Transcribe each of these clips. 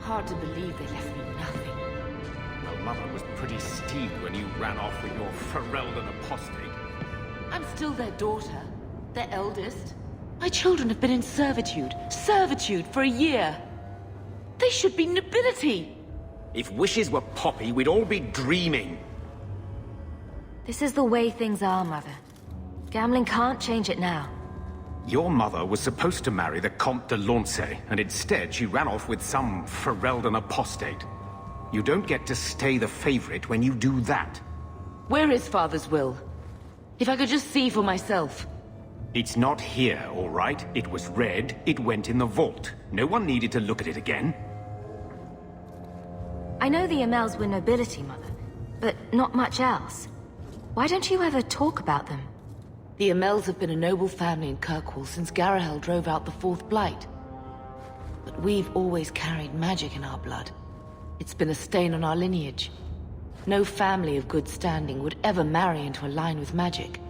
Hard to believe they left me nothing. Well, Mother was pretty steamed when you ran off with your Ferelden apostate. I'm still their daughter, their eldest. My children have been in servitude for a year. They should be nobility. If wishes were poppy, we'd all be dreaming. This is the way things are, Mother. Gambling can't change it now. Your mother was supposed to marry the Comte de Launcey, and instead she ran off with some Ferelden apostate. You don't get to stay the favorite when you do that. Where is Father's will? If I could just see for myself. It's not here, all right? It was read, it went in the vault. No one needed to look at it again. I know the Amells were nobility, Mother, but not much else. Why don't you ever talk about them? The Amells have been a noble family in Kirkwall since Garahel drove out the Fourth Blight. But we've always carried magic in our blood. It's been a stain on our lineage. No family of good standing would ever marry into a line with magic.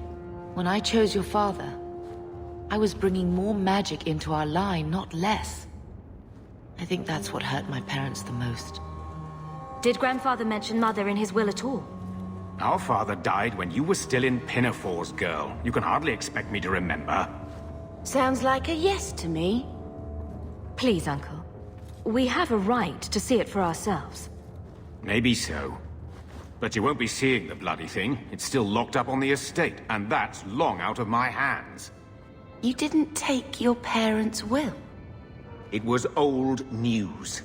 When I chose your father, I was bringing more magic into our line, not less. I think that's what hurt my parents the most. Did Grandfather mention Mother in his will at all? Our father died when you were still in Pinafores, girl. You can hardly expect me to remember. Sounds like a yes to me. Please, Uncle. We have a right to see it for ourselves. Maybe so. But you won't be seeing the bloody thing. It's still locked up on the estate, and that's long out of my hands. You didn't take your parents' will? It was old news.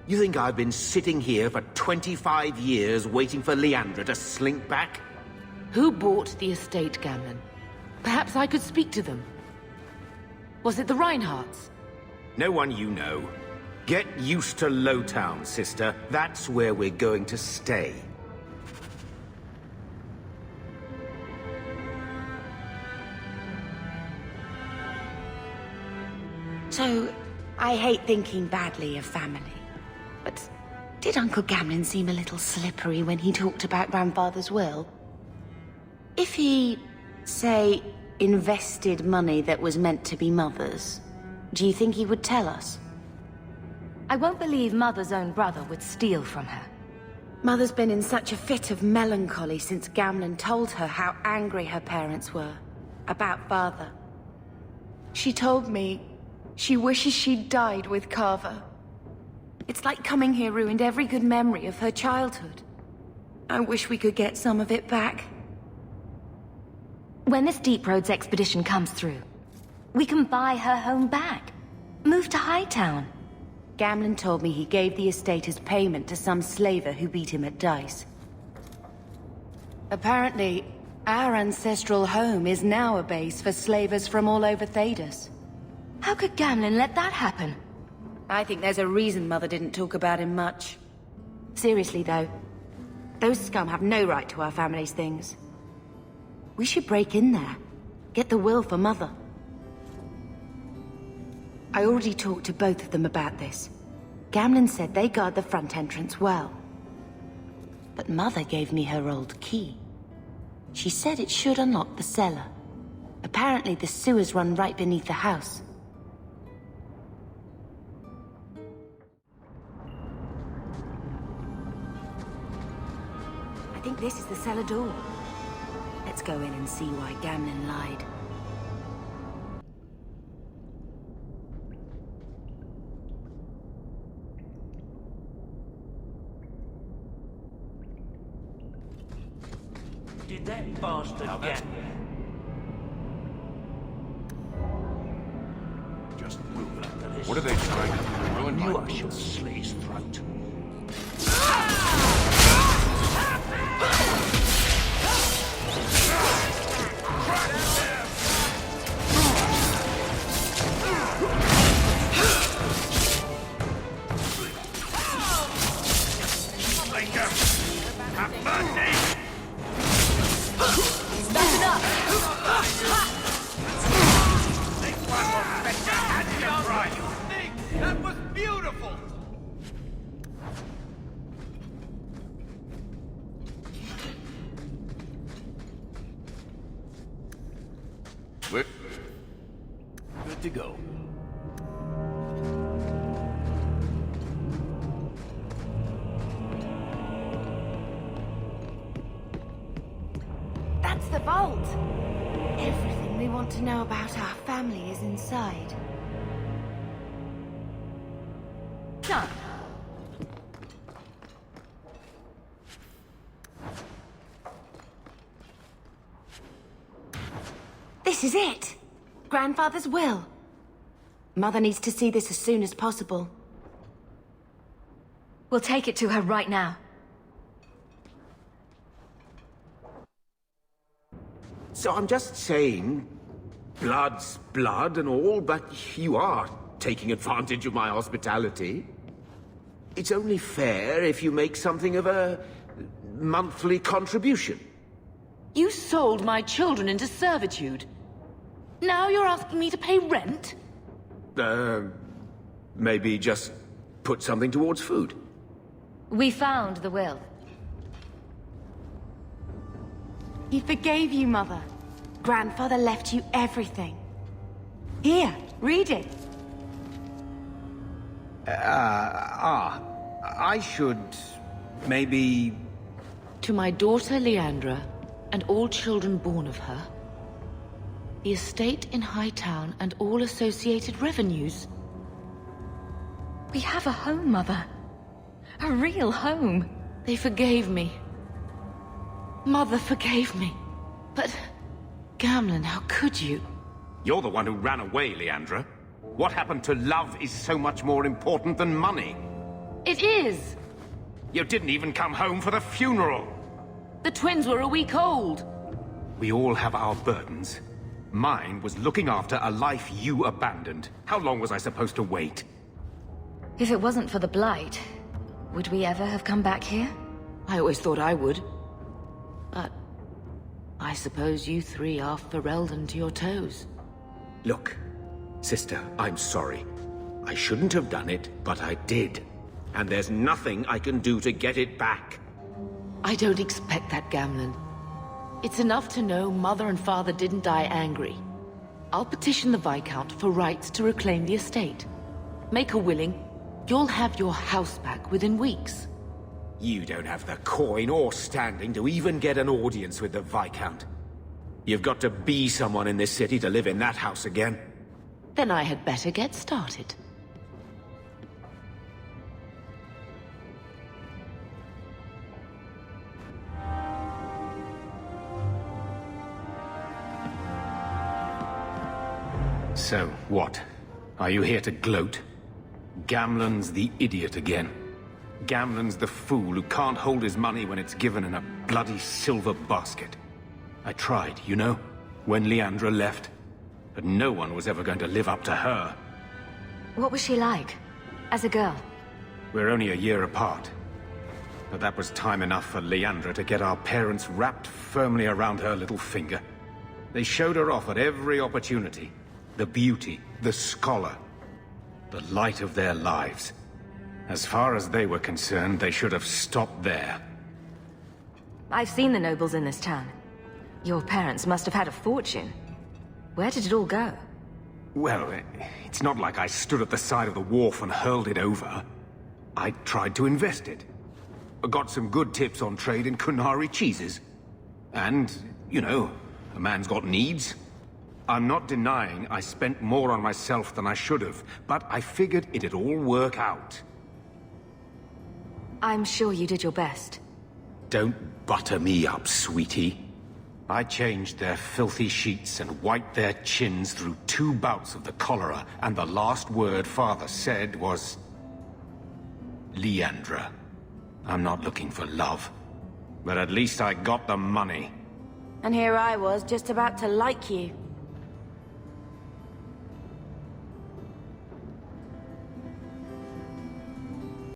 You think I've been sitting here for 25 years waiting for Leandra to slink back? Who bought the estate, Gamlen? Perhaps I could speak to them. Was it the Reinhardts? No one you know. Get used to Lowtown, sister. That's where we're going to stay. So, I hate thinking badly of family. But did Uncle Gamlen seem a little slippery when he talked about Grandfather's will? If he, say, invested money that was meant to be Mother's, do you think he would tell us? I won't believe Mother's own brother would steal from her. Mother's been in such a fit of melancholy since Gamlen told her how angry her parents were about Father. She told me she wishes she'd died with Carver. It's like coming here ruined every good memory of her childhood. I wish we could get some of it back. When this Deep Roads expedition comes through, we can buy her home back. Move to Hightown. Gamlen told me he gave the estate as payment to some slaver who beat him at dice. Apparently, our ancestral home is now a base for slavers from all over Thedas. How could Gamlen let that happen? I think there's a reason Mother didn't talk about him much. Seriously, though, those scum have no right to our family's things. We should break in there. Get the will for Mother. I already talked to both of them about this. Gamlen said they guard the front entrance well. But Mother gave me her old key. She said it should unlock the cellar. Apparently the sewers run right beneath the house. I think this is the cellar door. Let's go in and see why Gamlen lied. Did that bastard get... Just move under this. What are they trying to do? Ruin You my I shall slit his throat. That was beautiful! We're good to go. vault. Everything we want to know about our family is inside. Done. This is it! Grandfather's will. Mother needs to see this as soon as possible. We'll take it to her right now. So I'm just saying, blood's blood and all, but you are taking advantage of my hospitality. It's only fair if you make something of a monthly contribution. You sold my children into servitude. Now you're asking me to pay rent? Maybe just put something towards food. We found the will. He forgave you, Mother. Grandfather left you everything. Here, read it. I should... maybe... To my daughter Leandra, and all children born of her, the estate in Hightown and all associated revenues. We have a home, Mother. A real home. They forgave me. Mother forgave me. But... Gamlen, how could you? You're the one who ran away, Leandra. What happened to love is so much more important than money. It is! You didn't even come home for the funeral. The twins were a week old. We all have our burdens. Mine was looking after a life you abandoned. How long was I supposed to wait? If it wasn't for the Blight, would we ever have come back here? I always thought I would. But... I suppose you three are Ferelden to your toes. Look, sister, I'm sorry. I shouldn't have done it, but I did. And there's nothing I can do to get it back. I don't expect that, Gamlen. It's enough to know Mother and Father didn't die angry. I'll petition the Viscount for rights to reclaim the estate. Make a willing, you'll have your house back within weeks. You don't have the coin or standing to even get an audience with the Viscount. You've got to be someone in this city to live in that house again. Then I had better get started. So, what? Are you here to gloat? Gamlen's the idiot again. Gamlen's the fool who can't hold his money when it's given in a bloody silver basket. I tried, you know, when Leandra left. But no one was ever going to live up to her. What was she like? As a girl? We're only a year apart. But that was time enough for Leandra to get our parents wrapped firmly around her little finger. They showed her off at every opportunity. The beauty, the scholar, the light of their lives. As far as they were concerned, they should have stopped there. I've seen the nobles in this town. Your parents must have had a fortune. Where did it all go? Well, it's not like I stood at the side of the wharf and hurled it over. I tried to invest it. I got some good tips on trade in Kunari cheeses. And, you know, a man's got needs. I'm not denying I spent more on myself than I should have, but I figured it'd all work out. I'm sure you did your best. Don't butter me up, sweetie. I changed their filthy sheets and wiped their chins through 2 bouts of the cholera, and the last word Father said was... Leandra. I'm not looking for love, but at least I got the money. And here I was, just about to like you.